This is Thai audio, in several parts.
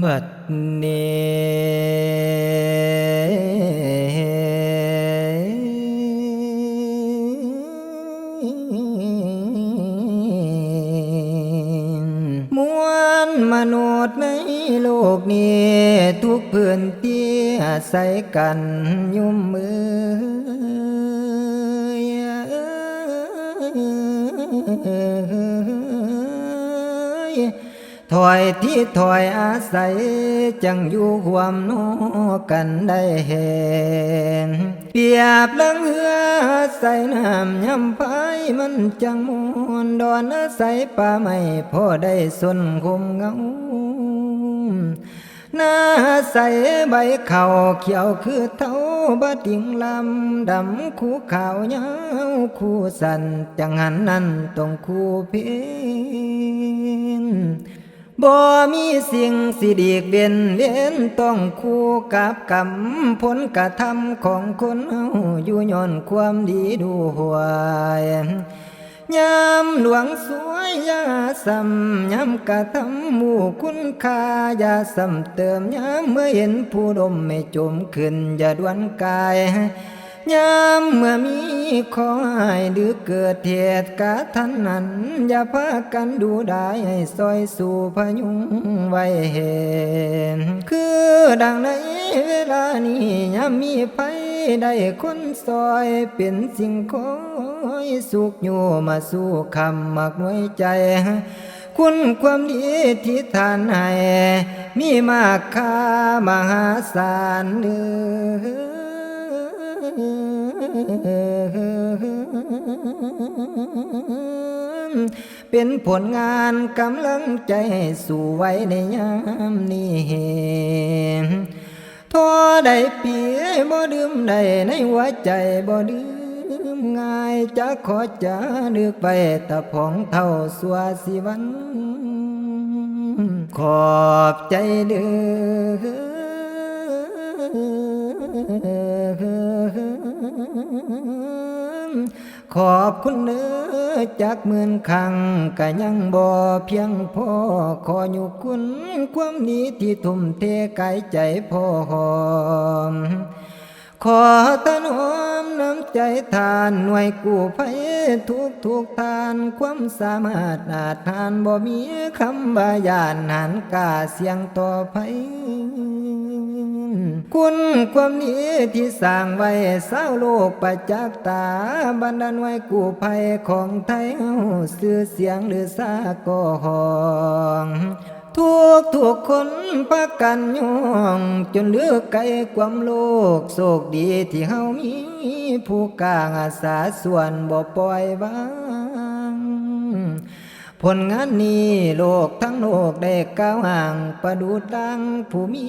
บัดนี้มวลมนุษย์ในโลกนี้ทุกพื้นที่อาศัยกันยุ่มมือถอยที่ถอยอาศัยจังอยู่ความโนกันได้เห็นเปรียบลังเหือใส่น้ำยำพายมันจังมวนดอนอาศัยป่าไม่พอได้สนคมเงาหน้าใสใบเข่าเขียวคือเท่าบะดิ่งลำดำคู่ขาวเงาคู่สันจังหันนั้นต้องคู่เพนบ่มีสิ่งสิดีกเบียนเวียนต้องคู่กับกรรมผลกระทำของคนเฮาอยู่ย้อนความดีดูหวย ยามหลวงสวยยาซ้ำยามกะทำหมู่คุณค่ายาซ้ำเติมยามเมื่อเห็นผู้ดมไม่จมขึ้นอย่าด่วนกายยามเมื่อมีขอให้ดื้อเกิดเหตุกะทันนั้นอย่าพากันดูได้ให้ซอยสู่พยุงไว้เห็นคือดังในเวลานี้ยามมีภัยได้คนซอยเป็นสิ่งคอยสุขอยู่มาสู่คำมักน้อยใจคุณความดีที่ทานให้มีมากค่ามหาศาลเด้อเป็นผลงานกำลังใจให้สู่ไว้ในยามนี้ท้อได้เปียบ่ดื่มได้ในหัวใจบ่ดื่มง่ายจะขอจะนึกไปตะพองเท่าสัวสิวันขอบใจเด้อขอบคุณเนื้อจากหมื่นครั้งก็ยังบ่เพียงพอขออยู่คุณความดีที่ทุ่มเทกายใจพ่อหอมขอถนอมน้ำใจทานหน่วยกู้ภัยทุกทานความสามารถอาจทานบ่มีคำบายานหันกาเสียงต่อไปคุณความนี้ที่สร้างไว้สาวโลกประจักษ์ตาบรรดาหน่วยกู้ภัยของไทยเฮาชื่อเสียงหรือสากองทุกคนพักกันย่องจนเหลือไกลความโลกโศกดีที่เฮามีผู้กลางอาสาส่วนบ่ปล่อยวางผลงานนี้โลกทั้งโลกได้ก้าวห่างประดุจดังผู้มี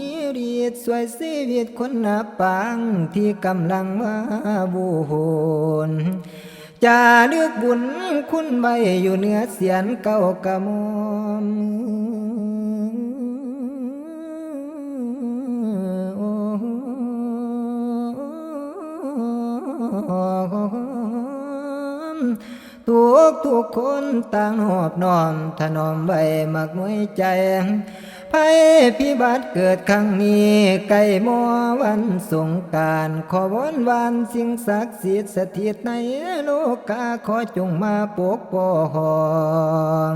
ฤทธิ์สวยชีวิตคนนับปางที่กำลังมาบูนจะดึกบุญคุณใบอยู่เหนือเสียนเก้ากะมอมทุกคนต่างหอบน้อมถนอมไว้มักน้อยใจภัยพิบัติเกิดครั้งนี้ใกล้มอวันสงกรานต์ขอวอนวานสิ่งศักดิ์สิทธิ์สถิตในโลกาขอจงมาปกป้อง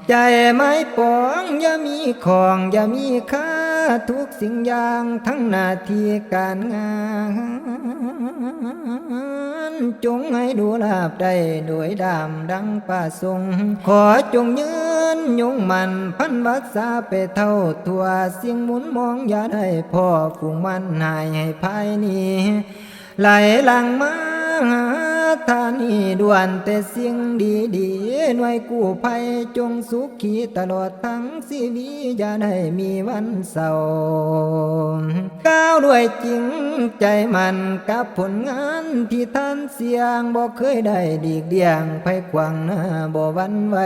ใจไม้ปองอย่ามีของอย่ามีค่าทุกสิ่งอย่างทั้งหน้าที่การงานจงให้ดูลาบได้โดยดำดังป่าทรงขอจงยืนยงมันพันวักษาไปเท่าตัวเสียงหมุนมองอย่าได้พ่อฝูงมันหายให้ภายนี้ไหลหลังมาทานีด่วนแต่เสียงดีหน่วยกู้ภัยจงสุขีตลอดทั้งชีวิตอย่าได้มีวันเศร้าก้าวด้วยจริงใจมันกับผลงานที่ท่านเสียงบ่เคยได้ดีกเดียงไผขวางหน้าบ่หวั่นไหว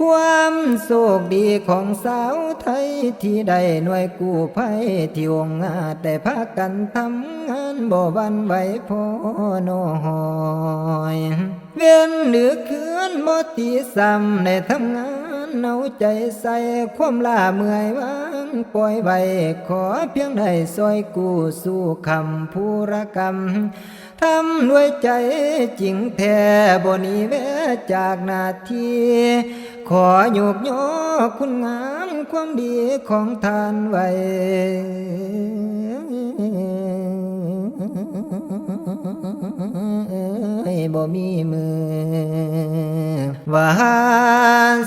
ความโชคดีของสาวไทยที่ได้หน่วยกู้ภัยที่องค์อาจได้พากันทำงานบ่หวั่นไหวพอน้อยเว้นหรือคืนบ่ตีซ้ำได้ทำงาน เอาใจใส่ความล่าเมื่อยวางปล่อยไว้ขอเพียงได้ซอยกู้สู่คำภูรกรรมทำด้วยใจจริงแท้บ่หนีแวจากหน้าที่ขอยกย่อคุณงามความดีของท่านไว้บ่มีมือว่า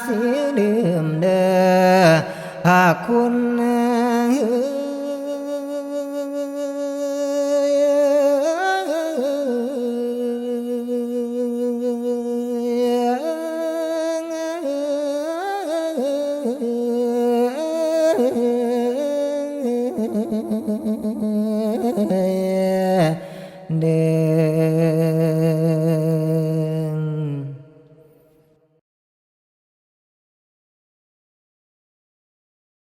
สิลืมเด้อภาคคุณ